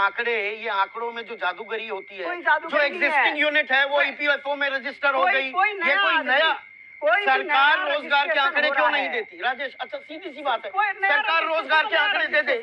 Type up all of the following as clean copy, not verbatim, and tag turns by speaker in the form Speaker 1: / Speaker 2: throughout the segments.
Speaker 1: आंकड़े, ये आंकड़ों में जो जादूगरी होती है, जो
Speaker 2: नहीं
Speaker 1: एग्जिस्टिंग यूनिट है वो ईपीएफओ में रजिस्टर हो गई, ये कोई नया सरकार रोजगार के आंकड़े क्यों नहीं देती? राजेश, अच्छा सीधी सी बात है, सरकार रोजगार के आंकड़े दे दे,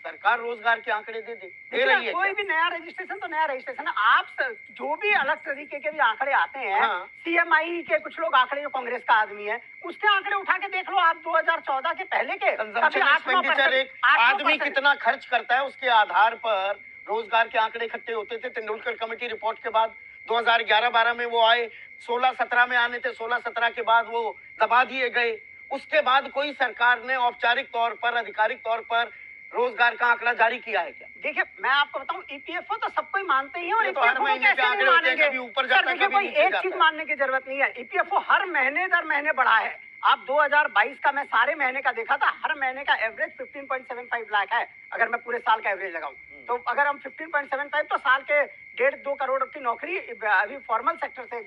Speaker 1: सरकार रोजगार के आंकड़े दे रही है।
Speaker 2: कोई भी नया रजिस्ट्रेशन तो नया रजिस्ट्रेशन है। आप जो भी अलग तरीके के भी आंकड़े आते हैं, सीएमआई के कुछ लोग आंकड़े, जो कांग्रेस का आदमी है उसके आंकड़े उठा के देख लो आप 2014 के पहले के।
Speaker 1: एक्सपेंडिचर एक आदमी कितना खर्च करता है उसके आधार पर रोजगार के आंकड़े इकट्ठे होते थे। तेंदुलकर कमेटी रिपोर्ट के बाद 2011-12 में वो आए, 16-17 में आने थे, 16-17 के बाद वो दबा दिए गए। उसके बाद कोई सरकार ने औपचारिक तौर पर, आधिकारिक तौर पर रोजगार का आंकड़ा जारी किया है क्या?
Speaker 2: देखिए, मैं आपको बताऊं, ईपीएफओ तो सब कोई मानते ही है, और
Speaker 1: तो हर महीने के आंकड़े होते हैं, कभी ऊपर जाता है, कभी नीचे जाता है।
Speaker 2: एक चीज मानने की जरूरत नहीं है, ईपीएफओ हर महीने दर महीने बढ़ा है। आप 2022 का मैं सारे महीने का देखा था, हर महीने का एवरेज 15.75 लाख है। अगर मैं पूरे साल का एवरेज लगाऊं तो अगर हम 15.75, तो साल के 1.5-2 करोड़ की नौकरी अभी फॉर्मल सेक्टर से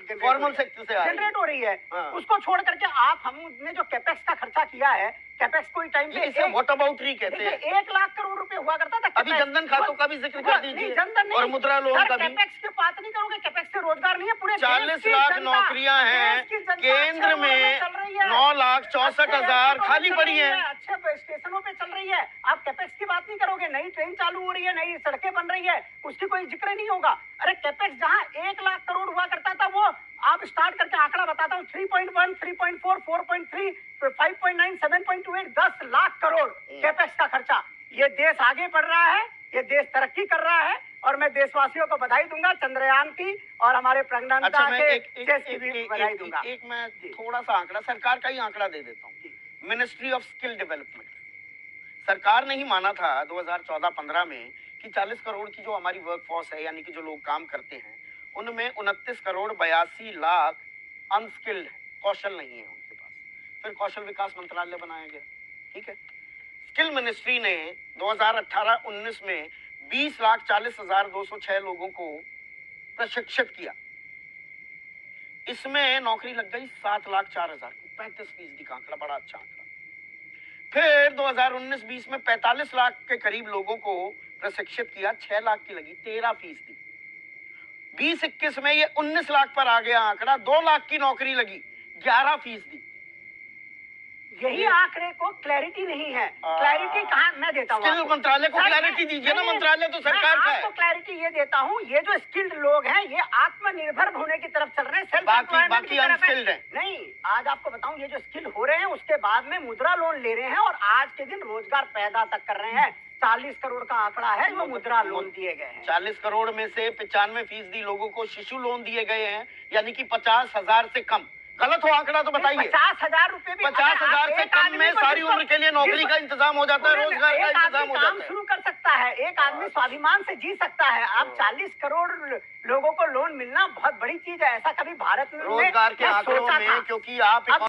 Speaker 2: जनरेट हो रही है। उसको छोड़ करके आप हमने जो कैपेक्स का खर्चा किया है, कैपेक्स कोई टाइम पे
Speaker 1: व्हाट अबाउट री कहते हैं,
Speaker 2: 1 लाख करोड़ रुपए हुआ करता था।
Speaker 1: अभी जनधन खातों का भी जिक्र कर दीजिए, जनधन और मुद्रा लोन का भी।
Speaker 2: कैपेक्स की बात नहीं करोगे, कैपेक्स से रोजगार नहीं है। पूरे
Speaker 1: 40 लाख नौकरियां हैं केंद्र में, 9,64,000 खाली पड़ी है,
Speaker 2: अच्छे स्टेशनों पे चल रही है। आप कैपेक्स की बात नहीं करोगे, नई ट्रेन चालू हो रही है, नई सड़कें बन रही है, उसकी कोई जिक्र नहीं होगा। अरे कैपेक्स जहां 1 लाख करोड़ हुआ करता था, वो आप स्टार्ट करके आंकड़ा बताता हूँ, 3.1, 3.4, 4.3, 5.9, 7.28, 10 लाख करोड़ कैपेक्स का खर्चा। ये देश आगे बढ़ रहा है, ये देश तरक्की कर रहा है, और मैं देशवासियों को बधाई दूंगा चंद्रयान की और हमारे प्रज्ञान की भी बधाई दूंगा।
Speaker 1: एक मैं थोड़ा सा आंकड़ा, सरकार का ही आंकड़ा दे देता हूँ। मिनिस्ट्री ऑफ स्किल डेवलपमेंट, सरकार ने ही माना था 2014-15 में कि 40 करोड़ की जो हमारी वर्कफोर्स है, यानी कि जो लोग काम करते हैं, उनमें 29 करोड़ 82 लाख अनस्किल्ड है, कौशल नहीं है उनके पास। फिर कौशल विकास मंत्रालय बनाया गया, ठीक है। स्किल मिनिस्ट्री ने 2018-19 में 20,40,206 लोगों को प्रशिक्षित किया। इसमें नौकरी लग गई 7,04,000 की, 35% का आंकड़ा, बड़ा अच्छा आंकड़ा। फिर 2019-20 में 45 लाख के करीब लोगों को प्रशिक्षित किया, 6 लाख की लगी, 13%। 2021 में ये 19 लाख पर आ गया आंकड़ा, 2 लाख की नौकरी लगी, 11%।
Speaker 2: यही आंकड़े को क्लैरिटी नहीं है। क्लैरिटी कहाँ मैं देता हूँ?
Speaker 1: स्किल मंत्रालय को क्लैरिटी दीजिए ना, मंत्रालय तो सरकार का है।
Speaker 2: आपको क्लैरिटी ये देता हूँ, ये जो स्किल्ड लोग हैं ये आत्मनिर्भर होने की तरफ चल रहे हैं,
Speaker 1: बाकी अनस्किल्ड है।
Speaker 2: नहीं, आज आपको बताऊं, ये जो स्किल हो रहे हैं उसके बाद में मुद्रा लोन ले रहे हैं, और आज के दिन रोजगार पैदा तक कर रहे हैं। 40 करोड़ का आंकड़ा है जो मुद्रा लोन दिए गए हैं।
Speaker 1: 40 करोड़ में से 95% लोगों को शिशु लोन दिए गए हैं, यानी कि 50,000 से कम। गलत हो आंकड़ा तो बताइए।
Speaker 2: 50,000 रुपए भी,
Speaker 1: 50,000 से कम में सारी उम्र के लिए नौकरी का इंतजाम हो जाता है, रोजगार का इंतजाम हो जाता है।
Speaker 2: शुरू कर सकता है, एक आदमी स्वाभिमान से जी सकता है। आप 40 करोड़ लोगों को लोन मिलना बहुत बड़ी चीज है, ऐसा कभी भारत में
Speaker 1: रोजगार के आंकड़ों में, क्योंकि आप